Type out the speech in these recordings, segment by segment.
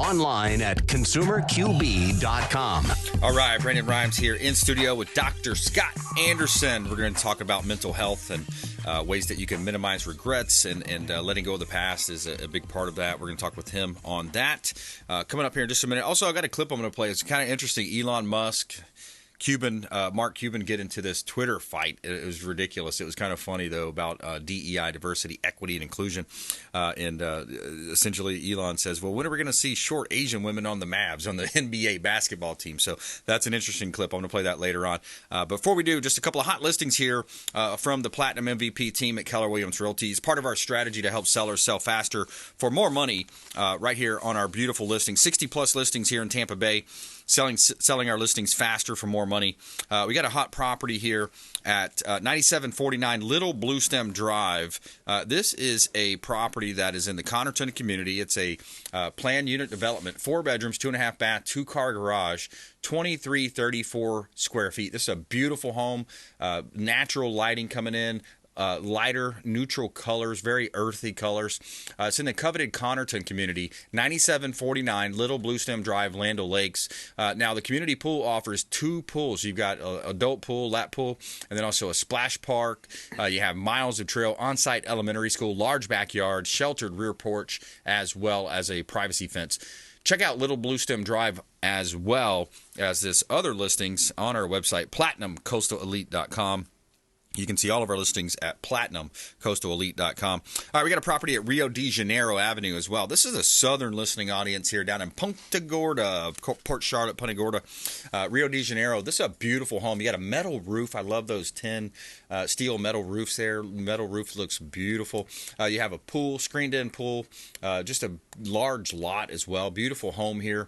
Online at consumerqb.com. All right, Brandon Rhymes here in studio with Dr. Scott Anderson. We're going to talk about mental health and ways that you can minimize regrets, and letting go of the past is a big part of that. We're going to talk with him on that coming up here in just a minute. Also, I got a clip I'm going to play. It's kind of interesting. Elon Musk, Mark Cuban get into this Twitter fight. It was ridiculous. It was kind of funny, though, about DEI, diversity, equity, and inclusion. Essentially, Elon says, well, when are we going to see short Asian women on the Mavs, on the NBA basketball team? So that's an interesting clip. I'm going to play that later on. Before we do, just a couple of hot listings here from the Platinum MVP team at Keller Williams Realty. It's part of our strategy to help sellers sell faster for more money right here on our beautiful listing. 60-plus listings here in Tampa Bay. Selling our listings faster for more money. We got a hot property here at 9749 Little Bluestem Drive. This is a property that is in the Connerton community. It's a planned unit development, 4 bedrooms, 2.5 bath, 2-car garage, 2334 square feet. This is a beautiful home, natural lighting coming in. Lighter, neutral colors, very earthy colors. It's in the coveted Connerton community, 9749 Little Bluestem Drive, Land O'Lakes. Now, the community pool offers 2 pools. You've got an adult pool, lap pool, and then also a splash park. You have miles of trail, on-site elementary school, large backyard, sheltered rear porch, as well as a privacy fence. Check out Little Bluestem Drive as well as this other listings on our website, platinumcoastalelite.com. You can see all of our listings at platinumcoastalelite.com. All right, we got a property at Rio de Janeiro Avenue as well. This is a southern listening audience here down in Punta Gorda, Port Charlotte, Punta Gorda, Rio de Janeiro. This is a beautiful home. You got a metal roof. I love those tin steel metal roofs there. Metal roof looks beautiful. You have a pool, screened-in pool, just a large lot as well. Beautiful home here.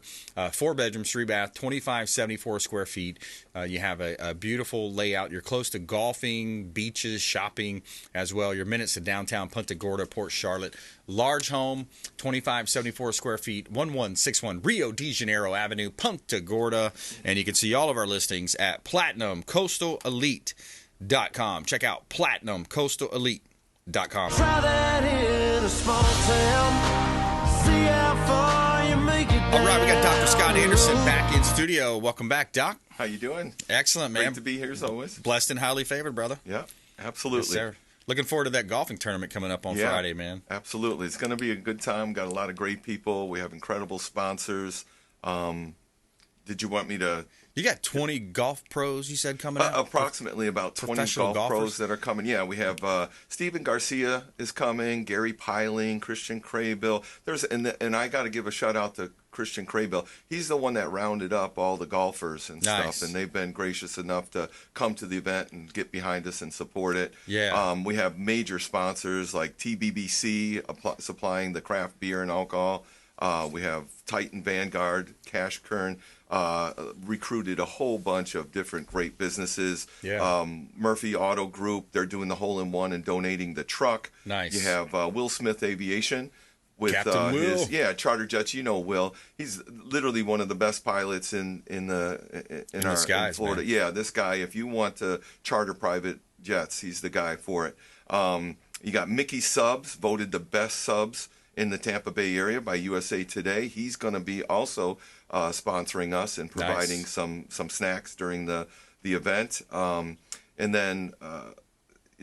4 bedrooms, 3 bath, 2574 square feet. You have a beautiful layout. You're close to golfing, beaches, shopping as well. Your minutes to downtown Punta Gorda, Port Charlotte. Large home, 2574 square feet, 1161 Rio de Janeiro Avenue, Punta Gorda. And you can see all of our listings at platinumcoastalelite.com. Check out platinumcoastalelite.com. Try that in a small town. See how far you make it. All right, we got Dr. Scott Anderson back in studio. Welcome back, Doc. How you doing? Excellent, man. Great to be here as always. Blessed and highly favored, brother. Yeah, absolutely. Yes, sir. Looking forward to that golfing tournament coming up on Friday, man. Absolutely. It's going to be a good time. Got a lot of great people. We have incredible sponsors. Did you want me to... You got 20 golf pros, you said, coming out? Approximately about 20 golf pros that are coming. Yeah, we have Steven Garcia is coming, Gary Piling, Christian Craybill. And I got to give a shout out to Christian Craybill. He's the one that rounded up all the golfers and stuff, and they've been gracious enough to come to the event and get behind us and support it. Yeah. We have major sponsors like TBBC supplying the craft beer and alcohol. We have Titan Vanguard, Cash Kern, recruited a whole bunch of different great businesses. Yeah. Murphy Auto Group, they're doing the hole-in-one and donating the truck. Nice. You have Will Smith Aviation with Captain Will. his charter jets. You know Will. He's literally one of the best pilots in skies, Florida. man. Yeah, this guy, if you want to charter private jets, he's the guy for it. You got Mickey Subs, voted the best subs in the Tampa Bay area by USA Today. He's going to be also sponsoring us and providing some snacks during the event. And then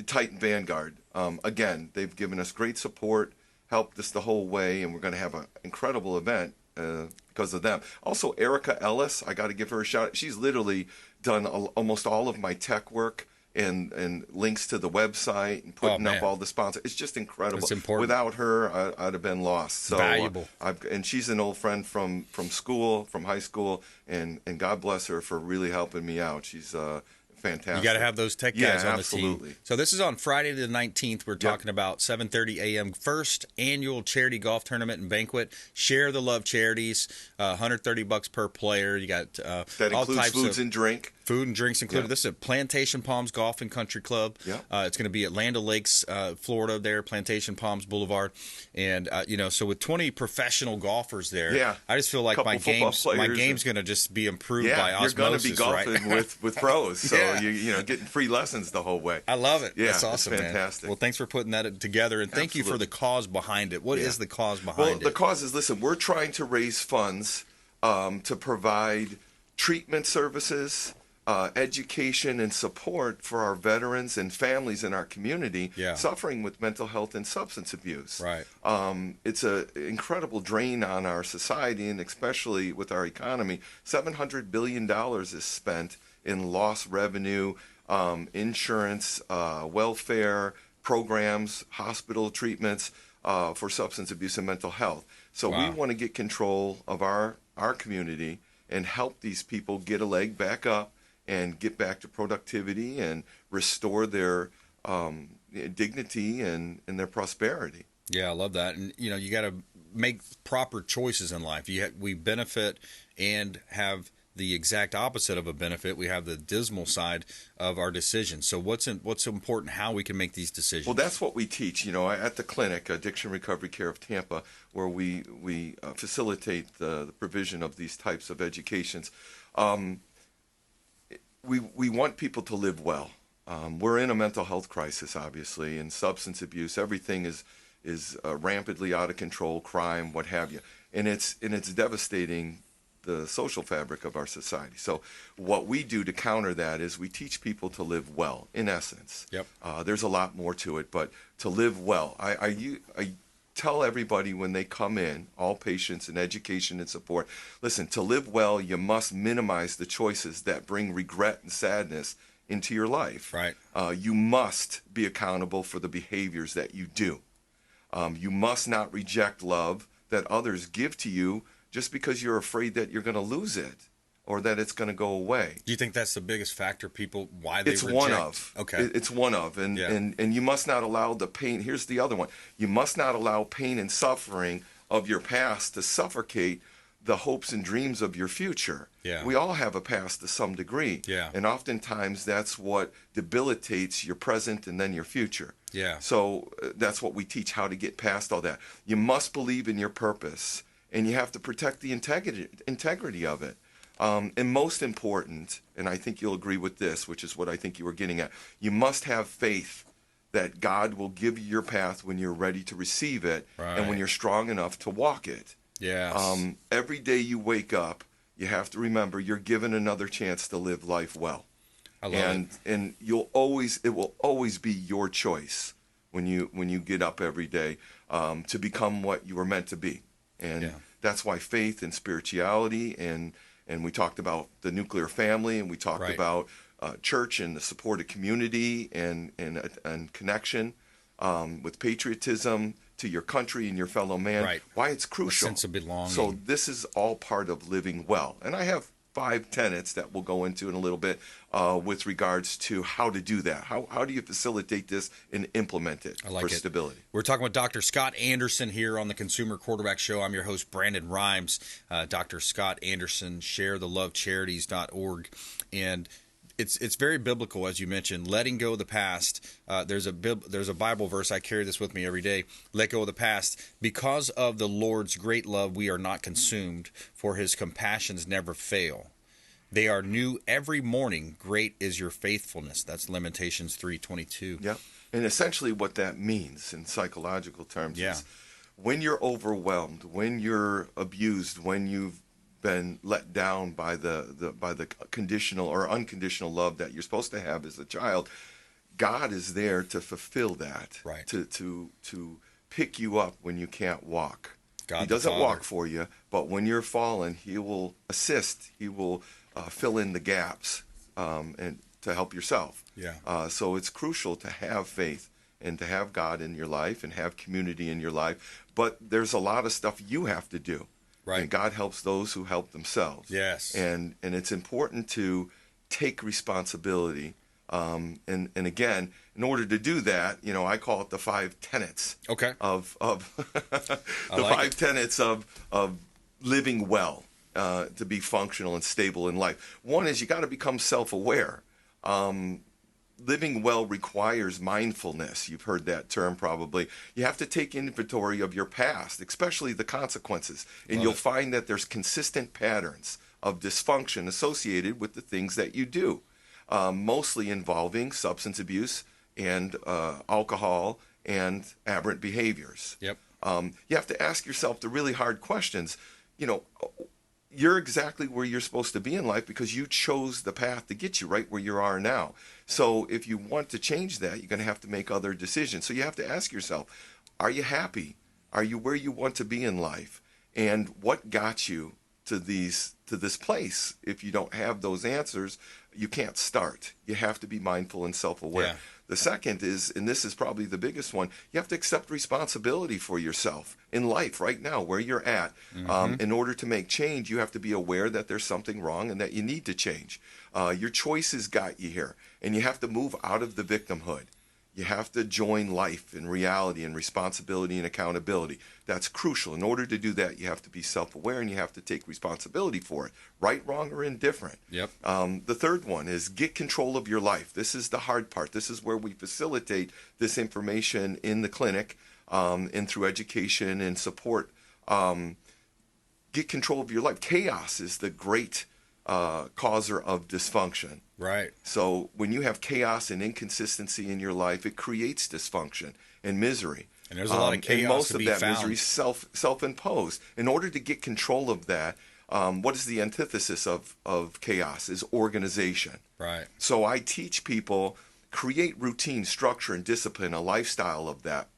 Titan Vanguard. Again, they've given us great support, helped us the whole way, and we're going to have an incredible event because of them. Also, Erica Ellis, I got to give her a shout out. She's literally done almost all of my tech work and links to the website and putting up all the sponsors. It's just incredible. It's important. Without her, I'd have been lost. So, valuable. And she's an old friend from school, from high school, and God bless her for really helping me out. She's fantastic. You got to have those tech guys on the absolutely. team. So this is on Friday the 19th. We're talking about 7:30 a.m. First annual charity golf tournament and banquet. Share the Love charities. $130 per player. You got that all includes types foods of and drink. food and drinks included. Yeah. This is at Plantation Palms Golf and Country Club. Yeah. It's going to be at Land O'Lakes, Florida there, Plantation Palms Boulevard. And, so with 20 professional golfers there, Yeah. I just feel like Couple my football game's going to just be improved by you're going to be osmosis, golfing right? with pros, so Yeah. you're getting free lessons the whole way. I love it. Yeah, That's it's awesome, fantastic. man. Well, thanks for putting that together, and thank you for the cause behind it. What is the cause behind it? The cause is, listen, we're trying to raise funds to provide treatment services, education, and support for our veterans and families in our community suffering with mental health and substance abuse. Right. It's an incredible drain on our society, and especially with our economy. $700 billion is spent in lost revenue, insurance, welfare programs, hospital treatments for substance abuse and mental health. So we want to get control of our community and help these people get a leg back up and get back to productivity and restore their dignity and their prosperity. Yeah, I love that. And, you got to make proper choices in life. We benefit and have the exact opposite of a benefit. We have the dismal side of our decisions. So what's important, how we can make these decisions? Well, that's what we teach, at the clinic, Addiction Recovery Care of Tampa, where we facilitate the provision of these types of educations. We want people to live well. We're in a mental health crisis, obviously, and substance abuse. Everything is rampantly out of control, crime, what have you, and it's devastating the social fabric of our society. So what we do to counter that is we teach people to live well, in essence. Yep. There's a lot more to it, but to live well. I tell everybody when they come in, all patients and education and support, listen, to live well, you must minimize the choices that bring regret and sadness into your life. Right. You must be accountable for the behaviors that you do. You must not reject love that others give to you just because you're afraid that you're going to lose it or that it's going to go away. Do you think that's the biggest factor, why they it's reject? One of. Okay. It's one of. And you must not allow the pain. Here's the other one. You must not allow pain and suffering of your past to suffocate the hopes and dreams of your future. Yeah. We all have a past to some degree. Yeah. And oftentimes that's what debilitates your present and then your future. Yeah. So that's what we teach, how to get past all that. You must believe in your purpose, and you have to protect the integrity of it. And most important, and I think you'll agree with this, which is what I think you were getting at, you must have faith that God will give you your path when you're ready to receive it and when you're strong enough to walk it. Yes. Every day you wake up, you have to remember you're given another chance to live life well. I love it. And it will always be your choice when you get up every day to become what you were meant to be. And that's why faith and spirituality and we talked about the nuclear family, and we talked about church and the supported community and connection with patriotism to your country and your fellow man. Right. Why it's crucial. A sense of belonging. So this is all part of living well. And I have 5 tenets that we'll go into in a little bit with regards to how to do that. How do you facilitate this and implement it for stability? We're talking with Dr. Scott Anderson here on the Consumer Quarterback Show. I'm your host, Brandon Rhymes. Dr. Scott Anderson, sharethelovecharities.org. And it's very biblical, as you mentioned, letting go of the past. There's a Bible verse, I carry this with me every day. Let go of the past. Because of the Lord's great love, we are not consumed, for his compassions never fail. They are new every morning. Great is your faithfulness. That's Lamentations 3:22. Yeah. And essentially what that means in psychological terms is when you're overwhelmed, when you're abused, when you've been let down by the conditional or unconditional love that you're supposed to have as a child, God is there to fulfill that, right? To pick you up when you can't walk. God he doesn't walk for you, but when you're fallen, he will assist. He will fill in the gaps and to help yourself. Yeah. So it's crucial to have faith and to have God in your life and have community in your life. But there's a lot of stuff you have to do. Right. And God helps those who help themselves. Yes. And it's important to take responsibility. And again, in order to do that, I call it the 5 tenets. Okay. Of the 5 tenets of living well. to be functional and stable in life. One is you got to become self-aware. Living well requires mindfulness. You've heard that term probably. You have to take inventory of your past, especially the consequences. And you'll find that there's consistent patterns of dysfunction associated with the things that you do, mostly involving substance abuse and alcohol and aberrant behaviors. Yep. You have to ask yourself the really hard questions. You know, you're exactly where you're supposed to be in life because you chose the path to get you right where you are now. So if you want to change that, you're going to have to make other decisions. So you have to ask yourself, are you happy? Are you where you want to be in life? And what got you to this place? If you don't have those answers, you can't start. You have to be mindful and self-aware. Yeah. The second is, and this is probably the biggest one, you have to accept responsibility for yourself in life right now, where you're at. In order to make change, you have to be aware that there's something wrong and that you need to change. Your choices got you here, and you have to move out of the victimhood. You have to join life and reality and responsibility and accountability. That's crucial. In order to do that, you have to be self-aware and you have to take responsibility for it, right, wrong, or indifferent. Yep. The third one is get control of your life. This is the hard part. This is where we facilitate this information in the clinic and through education and support. Get control of your life. Chaos is the great causer of dysfunction. Right. So when you have chaos and inconsistency in your life, it creates dysfunction and misery. And there's a lot of chaos and most to of be that found. misery is self-imposed. In order to get control of that, what is the antithesis of chaos? Is organization. Right. So I teach people, create routine, structure, and discipline, a lifestyle of that.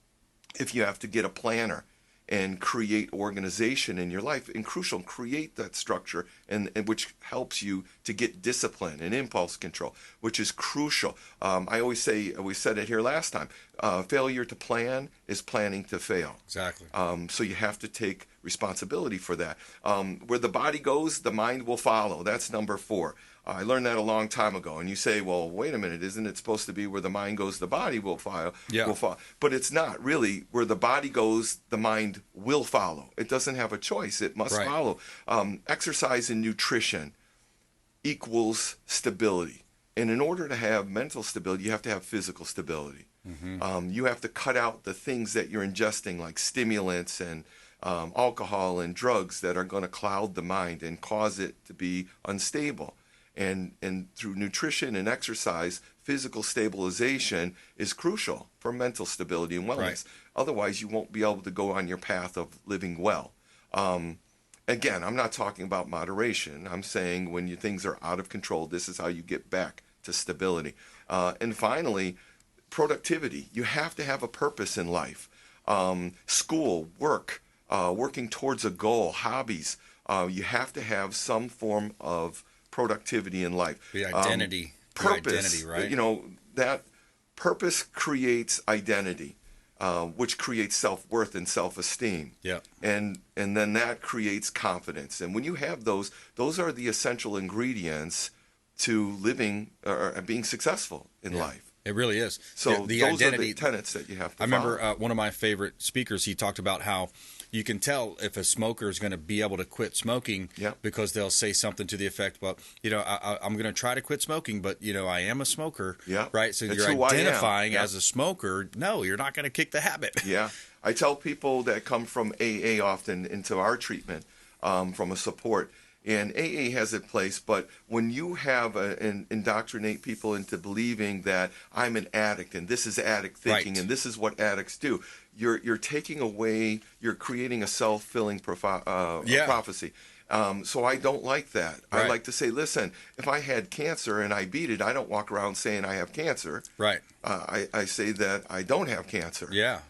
If you have to get a planner and create organization in your life, and crucial, create that structure, and which helps you to get discipline and impulse control, which is crucial. I always say, we said it here last time, failure to plan is planning to fail. Exactly. So you have to take responsibility for that. Where the body goes, the mind will follow. That's number 4. I learned that a long time ago. And you say, well, wait a minute, isn't it supposed to be where the mind goes, the body will follow? Yeah. Will follow. But it's not really. Where the body goes, the mind will follow. It doesn't have a choice. It must Right. follow. Exercise and nutrition equals stability. And in order to have mental stability, you have to have physical stability. You have to cut out the things that you're ingesting, like stimulants and alcohol and drugs that are going to cloud the mind and cause it to be unstable. And through nutrition and exercise, physical stabilization is crucial for mental stability and wellness. Right. Otherwise, you won't be able to go on your path of living well. Again, I'm not talking about moderation. I'm saying when things are out of control, this is how you get back to stability. And finally, productivity. You have to have a purpose in life. School, work, working towards a goal, hobbies. You have to have some form of productivity in life. The identity. Purpose, The identity, right? You know, that purpose creates identity, which creates self-worth and self-esteem. Yeah. And then that creates confidence. And when you have those are the essential ingredients to living or being successful in life. It really is. So the those identity, are the tenets that you have to I remember follow. one of my favorite speakers, he talked about how you can tell if a smoker is going to be able to quit smoking because they'll say something to the effect, well, you know, I'm going to try to quit smoking, but, you know, I am a smoker. Yeah. Right? So It's you're who I am. identifying Yeah. as a smoker. No, you're not going to kick the habit. Yeah. I tell people that come from AA often into our treatment from a support. And AA has its place, but when you have and indoctrinate people into believing that I'm an addict and this is addict thinking and this is what addicts do, you're taking away, you're creating a self-fulfilling prophecy. So I don't like that. I like to say, listen, if I had cancer and I beat it, I don't walk around saying I have cancer. Right. I say that I don't have cancer. Yeah.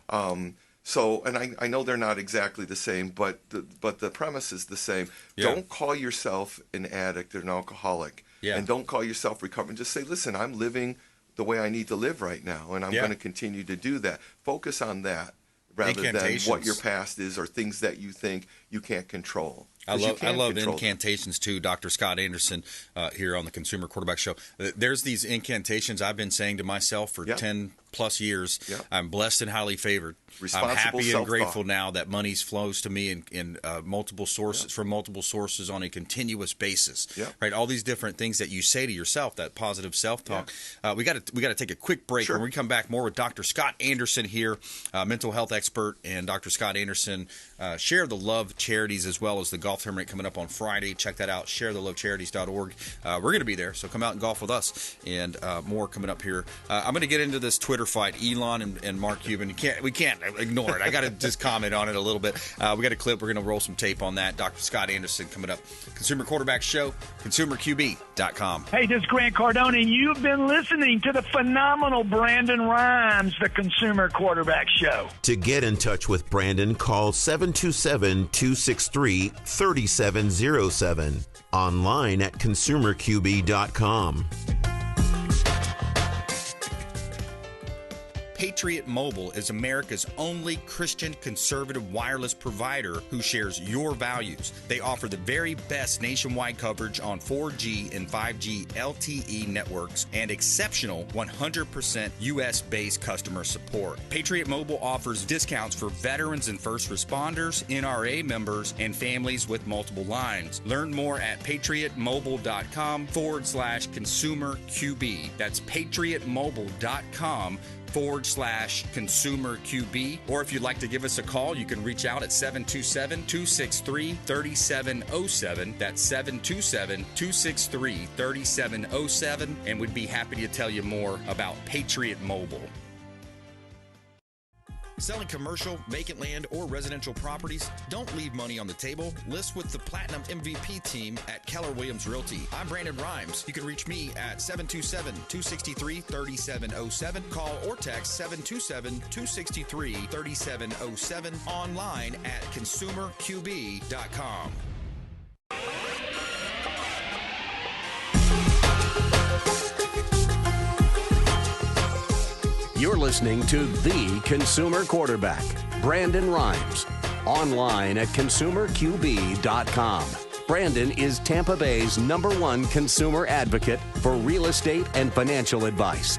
So, and I know they're not exactly the same, but the premise is the same. Yeah. Don't call yourself an addict or an alcoholic. Yeah. And don't call yourself recovering. Just say, listen, I'm living the way I need to live right now, and I'm going to continue to do that. Focus on that rather than what your past is or things that you think you can't control. I 'Cause you love can control them. incantations too. Dr. Scott Anderson here on the Consumer Quarterback Show. There's these incantations I've been saying to myself for Yeah. 10 plus years. Yeah. I'm blessed and highly favored. I'm Responsible happy and self-thought. grateful now that money flows to me in multiple sources from multiple sources on a continuous basis. Yeah. Right, all these different things that you say to yourself, that positive self-talk. We got to take a quick break. Sure. When we come back, more with Dr. Scott Anderson here, mental health expert, and Dr. Scott Anderson share the love charities as well as the golf tournament coming up on Friday. Check that out. ShareTheLoveCharities.org. We're going to be there, so come out and golf with us, and more coming up here. I'm going to get into this Twitter fight, Elon and Mark Cuban. We can't ignore it. I got to just comment on it a little bit. We got a clip. We're going to roll some tape on that. Dr. Scott Anderson coming up. Consumer Quarterback Show, ConsumerQB.com. Hey, this is Grant Cardone, and you've been listening to the phenomenal Brandon Rhymes, the Consumer Quarterback Show. To get in touch with Brandon, call 727-263-3707. Online at consumerqb.com. Patriot Mobile is America's only Christian conservative wireless provider who shares your values. They offer the very best nationwide coverage on 4G and 5G LTE networks and exceptional 100% US-based customer support. Patriot Mobile offers discounts for veterans and first responders, NRA members, and families with multiple lines. Learn more at patriotmobile.com/consumer QB. That's patriotmobile.com/consumer QB. Or if you'd like to give us a call, you can reach out at 727-263-3707. That's 727-263-3707. And we'd be happy to tell you more about Patriot Mobile. Selling commercial, vacant land, or residential properties? Don't leave money on the table. List with the Platinum MVP team at Keller Williams Realty. I'm Brandon Rhymes. You can reach me at 727-263-3707. Call or text 727-263-3707. Online at consumerqb.com. You're listening to The Consumer Quarterback, Brandon Rhymes. Online at consumerqb.com. Brandon is Tampa Bay's #1 consumer advocate for real estate and financial advice.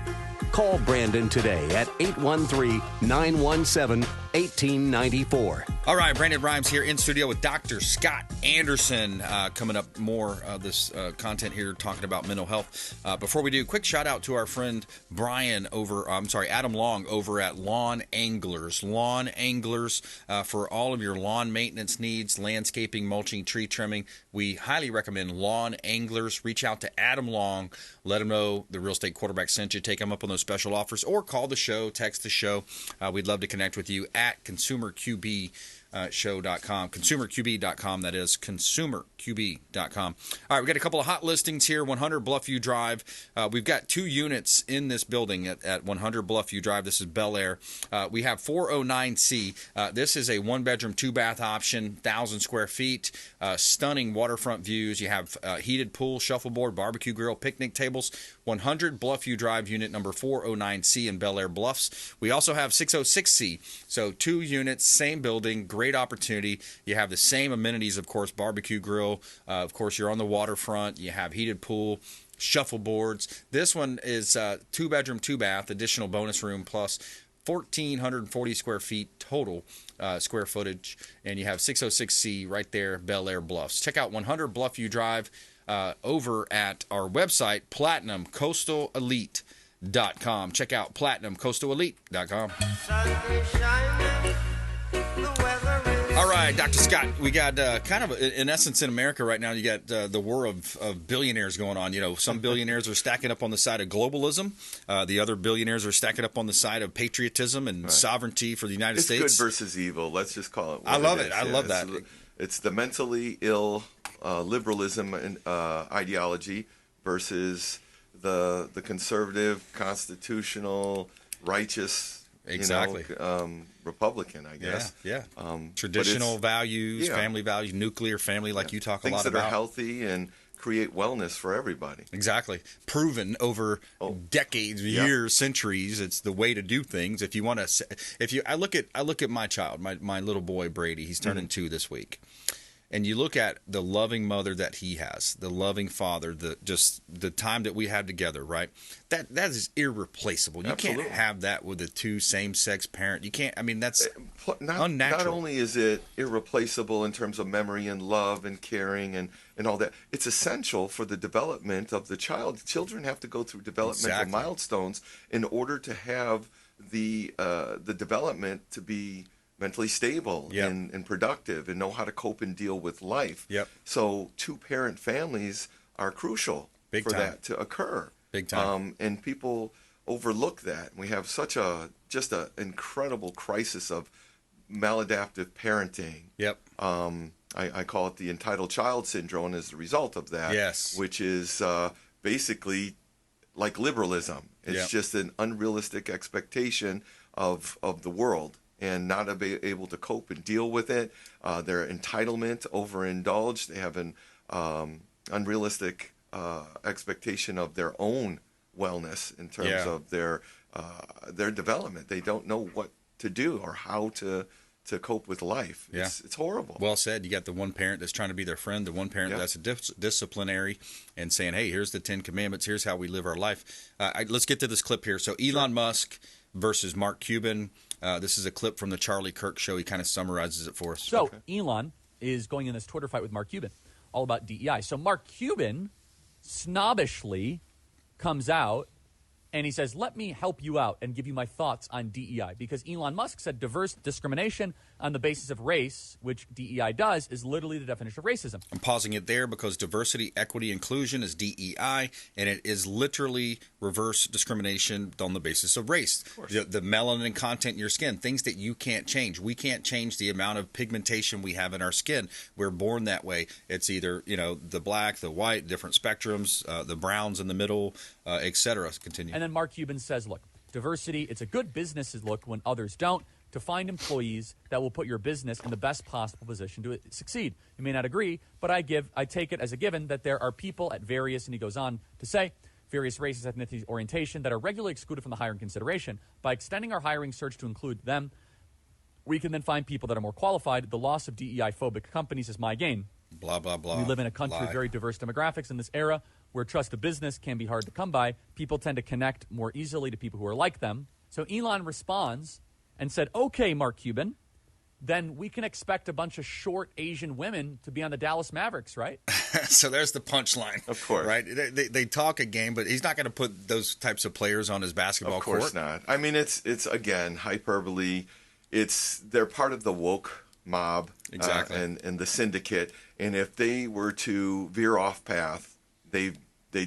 Call Brandon today at 813-917-1894. All right, Brandon Rhymes here in studio with Dr. Scott Anderson. Coming up more of this content here talking about mental health. Before we do, quick shout out to our friend Adam Long over at Lawn Anglers. Lawn Anglers for all of your lawn maintenance needs, landscaping, mulching, tree trimming. We highly recommend Lawn Anglers. Reach out to Adam Long. Let him know the Real Estate Quarterback sent you. Take him up on those special offers or call the show, text the show. We'd love to connect with you at consumerqb.show.com. ConsumerQB.com, that is, ConsumerQB.com. All right, we got a couple of hot listings here. 100 Bluffview Drive. We've got 2 units in this building at 100 Bluffview Drive. This is Bel Air. We have 409C. This is a 1-bedroom, 2-bath option, 1,000 square feet. Stunning waterfront views. You have heated pool, shuffleboard, barbecue grill, picnic tables. 100 Bluffview Drive, unit number 409C in Bel Air Bluffs. We also have 606C. So 2 units, same building, great opportunity. You have the same amenities, of course, barbecue grill. Of course, you're on the waterfront. You have heated pool, shuffleboards. This one is 2-bedroom, 2-bath, additional bonus room plus 1,440 square feet total square footage. And you have 606C right there, Bel Air Bluffs. Check out 100 Bluffview Drive over at our website, PlatinumCoastalElite.com. Check out PlatinumCoastalElite.com. All right, Dr. Scott, we got kind of, in essence, in America right now, you got the war of billionaires going on. You know, some billionaires are stacking up on the side of globalism. The other billionaires are stacking up on the side of patriotism and sovereignty for the United States. It's good versus evil. Let's just call it what I love it it. is. I love that. It's the mentally ill liberalism and ideology versus the conservative, constitutional, righteous, exactly, Republican, I guess. Yeah. Traditional values, family values, nuclear family, like you talk a lot about. Things that are healthy and create wellness for everybody. Exactly. Proven over decades, years, centuries. It's the way to do things. If you want to, I look at my child, my little boy Brady. He's turning 2 this week. and you look at the loving mother that he has, the loving father, the time that we have together, right? That is irreplaceable. You Absolutely. can't have that with a two same-sex parent. You can't. I mean, that's unnatural. Not only is it irreplaceable in terms of memory and love and caring and all that, it's essential for the development of the child. Children have to go through developmental milestones in order to have the development to be mentally stable and productive and know how to cope and deal with life. Yep. So two-parent families are crucial for that to occur. Big time. And people overlook that. We have such just an incredible crisis of maladaptive parenting. Yep. I call it the entitled child syndrome as a result of that. Yes. Which is basically like liberalism. It's just an unrealistic expectation of the world and not be able to cope and deal with it. Their entitlement, overindulged. They have an unrealistic expectation of their own wellness in terms of their development. They don't know what to do or how to cope with life. It's horrible. Well said. You got the one parent that's trying to be their friend, the one parent that's a disciplinary and saying, hey, here's the 10 Commandments, here's how we live our life. Let's get to this clip here. So Elon Musk versus Mark Cuban. This is a clip from the Charlie Kirk show. He kind of summarizes it for us. So Elon is going in this Twitter fight with Mark Cuban, all about DEI. So Mark Cuban snobbishly comes out and he says, let me help you out and give you my thoughts on DEI. Because Elon Musk said diverse discrimination on the basis of race, which DEI does, is literally the definition of racism. I'm pausing it there because diversity, equity, inclusion is DEI, and it is literally reverse discrimination on the basis of race. Of the melanin content in your skin, things that you can't change. We can't change the amount of pigmentation we have in our skin. We're born that way. It's either, the black, the white, different spectrums, the browns in the middle, etc. Continue. And then Mark Cuban says, look, diversity, it's a good business look when others don't, to find employees that will put your business in the best possible position to succeed. You may not agree, but I take it as a given that there are people at various, and he goes on to say, various races, ethnicities, orientation that are regularly excluded from the hiring consideration. By extending our hiring search to include them, we can then find people that are more qualified. The loss of DEI-phobic companies is my gain. Blah, blah, blah. We live in a country with very diverse demographics in this era where trust of business can be hard to come by. People tend to connect more easily to people who are like them. So Elon responds and said, okay, Mark Cuban, then we can expect a bunch of short Asian women to be on the Dallas Mavericks, right? So there's the punchline. Of course. Right? They talk a game, but he's not going to put those types of players on his basketball court. Of course not. I mean, it's again, hyperbole. They're part of the woke mob. Exactly. And the syndicate. And if they were to veer off path, they'd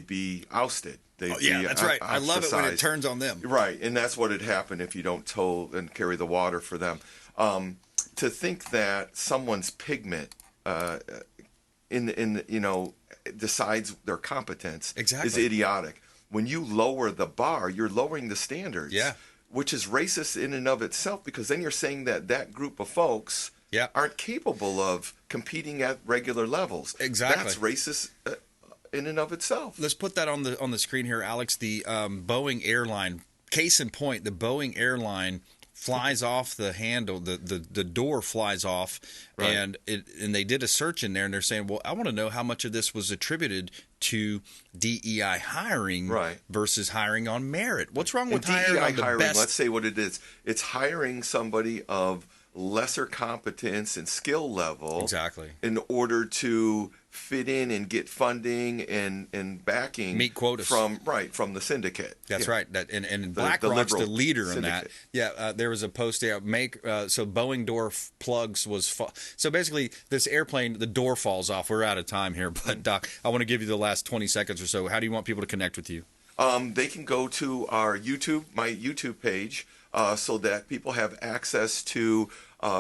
be ousted. That's right. I love it when it turns on them. Right, and that's what had happened if you don't tow and carry the water for them. To think that someone's pigment decides their competence is idiotic. When you lower the bar, you're lowering the standards. Yeah. Which is racist in and of itself, because then you're saying that group of folks aren't capable of competing at regular levels. Exactly. That's racist in and of itself. Let's put that on the screen here, Alex. The Boeing airline, case in point, the Boeing airline flies off the handle, the door flies off, right. and they did a search in there, and they're saying, well, I want to know how much of this was attributed to DEI hiring versus hiring on merit. What's wrong with hiring on the best? Let's say what it is. It's hiring somebody of lesser competence and skill level in order to fit in and get funding and backing, meet quotas from the syndicate. That's right. And BlackRock's the leader in that. Yeah, there was a post there. So Boeing door plugs was so basically this airplane, the door falls off. We're out of time here, but Doc, I want to give you the last 20 seconds or so. How do you want people to connect with you? They can go to my YouTube page, so that people have access to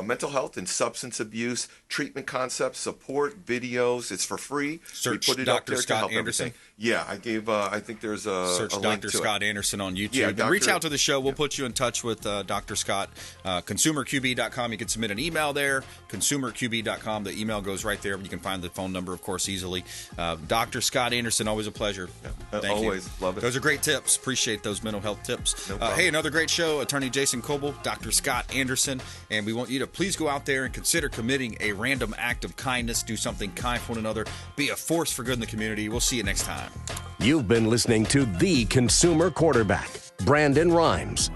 mental health and substance abuse treatment concepts, support videos. It's for free. Search we put it Dr. up there Scott to help Anderson. Everything. Yeah, I gave. I think there's a search a Dr. Scott Anderson on YouTube. Yeah, reach out to the show. We'll put you in touch with Dr. Scott. ConsumerQB.com. You can submit an email there. ConsumerQB.com. The email goes right there. You can find the phone number, of course, easily. Dr. Scott Anderson, always a pleasure. Yeah, Thank always you. love it. Those are great tips. Appreciate those mental health tips. No problem. Hey, another great show. Attorney Jason Coble, Dr. Scott Anderson, and we want want you to please go out there and consider committing a random act of kindness. Do something kind for one another. Be a force for good in the community. We'll see you next time. You've been listening to The Consumer Quarterback, Brandon Rhymes.